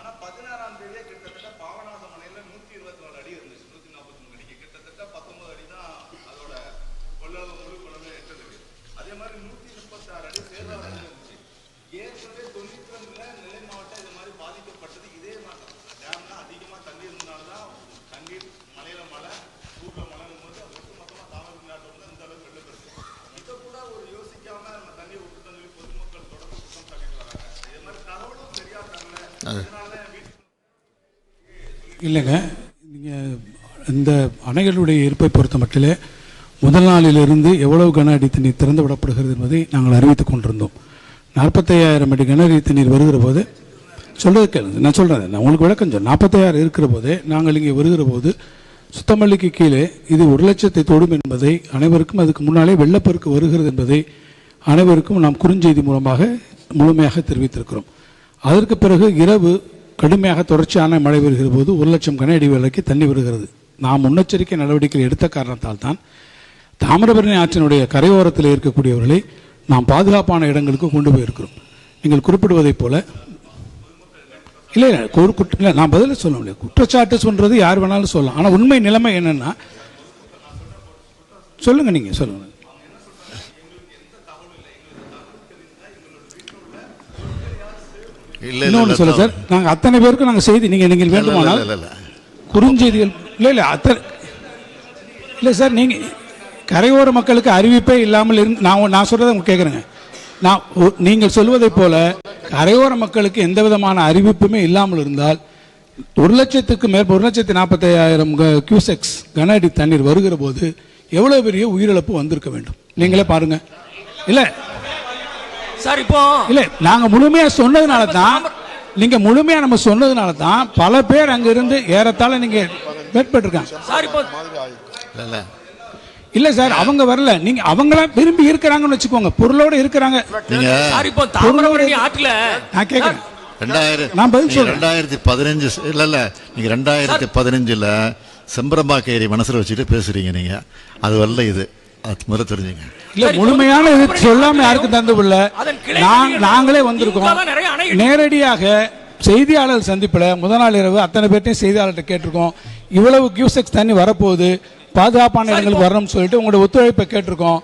ஆனா 16ஆம் தேதியே கிட்டத்தட்ட பாபநாசம் அணையில 124 அடி இருந்துச்சு, 143 அடிக்கு கிட்டத்தட்ட 19 அடி தான் அதோட முழு கொள்ளவே எட்டது. அதே மாதிரி 136 அடி சேதாரம் இருந்துச்சு. ஏற்கனவே 92ல நெல்லை மாவட்டம் இது மாதிரி பாதிக்கப்பட்டது. இதே மாதிரி டேம்னா அதிகமா தண்ணி இருந்தனாலதான் தண்ணீர் மலையில மழை ஊர்ல மழைங்கும் போது ஒட்டுமொத்தமா தாமிரபரணி வந்து இந்த அளவுக்கு வெள்ளப்பெருக்கு. இதை கூட ஒரு யோசிக்காம நம்ம தண்ணி விட்டுட்டோம் சொல்லி பொதுமக்கள் தொடர்ந்து குற்றம் சாட்டிட்டு வராங்க. இதே மாதிரி தகவலும் சரியா தரல. இல்லைங்க, நீங்கள் இந்த அணைகளுடைய இருப்பை பொறுத்த மட்டிலே முதல் நாளிலிருந்து எவ்வளவு கன அடி தண்ணீர் திறந்து விடப்படுகிறது என்பதை நாங்கள் அறிவித்துக் கொண்டிருந்தோம். 45,000 அடி கன அடி தண்ணீர் வருகிற போது சொல்றது கேளுங்க, நான் சொல்கிறேன், நான் உங்களுக்கு விளக்கம் சொல்ல. 46 இருக்கிற போதே நாங்கள் இங்கே வருகிற போது சுத்தமல்லிக்கு கீழே இது 1,00,000 தொடும் என்பதை அனைவருக்கும், அதுக்கு முன்னாலே வெள்ளப்பெருக்கு வருகிறது என்பதை அனைவருக்கும் நாம் குறுஞ்செய்தி மூலமாக முழுமையாக தெரிவித்திருக்கிறோம். அதற்கு பிறகு இரவு கடுமையாக தொடர்ச்சியான மழை வருகிற போது 1,00,000 கன அடி வரைக்கு தண்ணி வருகிறது. நாம் முன்னெச்சரிக்கை நடவடிக்கைகள் எடுத்த காரணத்தால் தான் தாமிரபரணி ஆற்றினுடைய கரையோரத்தில் இருக்கக்கூடியவர்களை நாம் பாதுகாப்பான இடங்களுக்கு கொண்டு போயிருக்கிறோம். நீங்கள் குறிப்பிடுவதைப் போல இல்லை இல்லை, நான் பதில் சொல்ல முடியாது. குற்றச்சாட்டு சொல்றது யார் வேணாலும் சொல்லலாம். ஆனால் உண்மை நிலைமை என்னன்னா, சொல்லுங்க, நீங்க சொல்லுங்க. இன்னொன்று சொல்ல சார், நாங்கள் அத்தனை பேருக்கும் நாங்கள் செய்தி நீங்கள் வேண்டுமானால் குறுஞ்செய்திகள் இல்லை அத்தனை இல்லை சார், நீங்கள் கரையோர மக்களுக்கு அறிவிப்பே இல்லாமல் இருந்து நான் சொல்றதை உங்களுக்கு கேட்குறேங்க. நீங்கள் சொல்வதை போல கரையோர மக்களுக்கு எந்த விதமான அறிவிப்புமே இல்லாமல் இருந்தால் 1,00,000க்கு மேற்ப 1,45,000 கியூசெக்ஸ் கன அடி தண்ணீர் வருகிற போது எவ்வளவு பெரிய உயிரிழப்பு வந்திருக்க வேண்டும். நீங்களே பாருங்க. இல்ல சார், இப்போ இல்ல நாங்க முழுமையா சொன்னதுனால தான், நீங்க முழுமையா நம்ம சொன்னதுனால தான் பல பேர் அங்க இருந்து ஏறத்தாழ நீங்க மேற்பட்டிருக்காங்க சார். இப்போ இல்ல சார், அவங்க வரல, நீங்க அவங்களாம் விரும்பி இருக்கிறாங்கன்னு வச்சுக்கோங்க, பொருளோட இருக்கிறாங்க. சார், இப்போ தாமிரபரணி ஆற்றுல நான் கேட்கிறேன், நான் பதில் சொல்றேன். 2015 இல்ல நீங்க 2015ல செம்பரம்பாக்க ஏரி மனசுல வச்சுட்டு பேசுறீங்க நீங்க. அது வரல, இது முதல்ல தெரிஞ்சுங்க. இல்ல முழுமையான இது சொல்லாம யாருக்கும் தந்துவில்ல. நாங்களே வந்திருக்கோம் நேரடியாக செய்தியாளர் சந்திப்புல முதல் நாள் இரவு அத்தனை பேர்ட்டையும் செய்தியாளர்கிட்ட கேட்டிருக்கோம். இவ்வளவு கியூசெக்ஸ் தண்ணி வரப்போகுது, பாதுகாப்பான இடங்களுக்கு வரணும்னு சொல்லிட்டு உங்களுடைய ஒத்துழைப்பை கேட்டிருக்கோம்.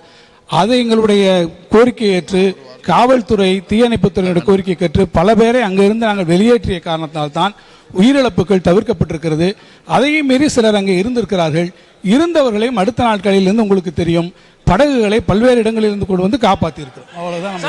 அதை எங்களுடைய கோரிக்கை ஏற்று காவல்துறை, தீயணைப்புத்துறையினுடைய கோரிக்கை கேட்டு பல பேரை அங்கிருந்து நாங்கள் வெளியேற்றிய காரணத்தால் தான் உயிரிழப்புகள் தவிர்க்கப்பட்டிருக்கிறது. அதையும் மீறி சிலர் அங்கே இருந்திருக்கிறார்கள். இருந்தவர்களையும் அடுத்த நாட்களில் இருந்து உங்களுக்கு தெரியும், படகுகளை பல்வேறு இடங்களில் இருந்து கொண்டு வந்து காப்பாற்றி இருக்கிறோம். அவ்வளவுதான்.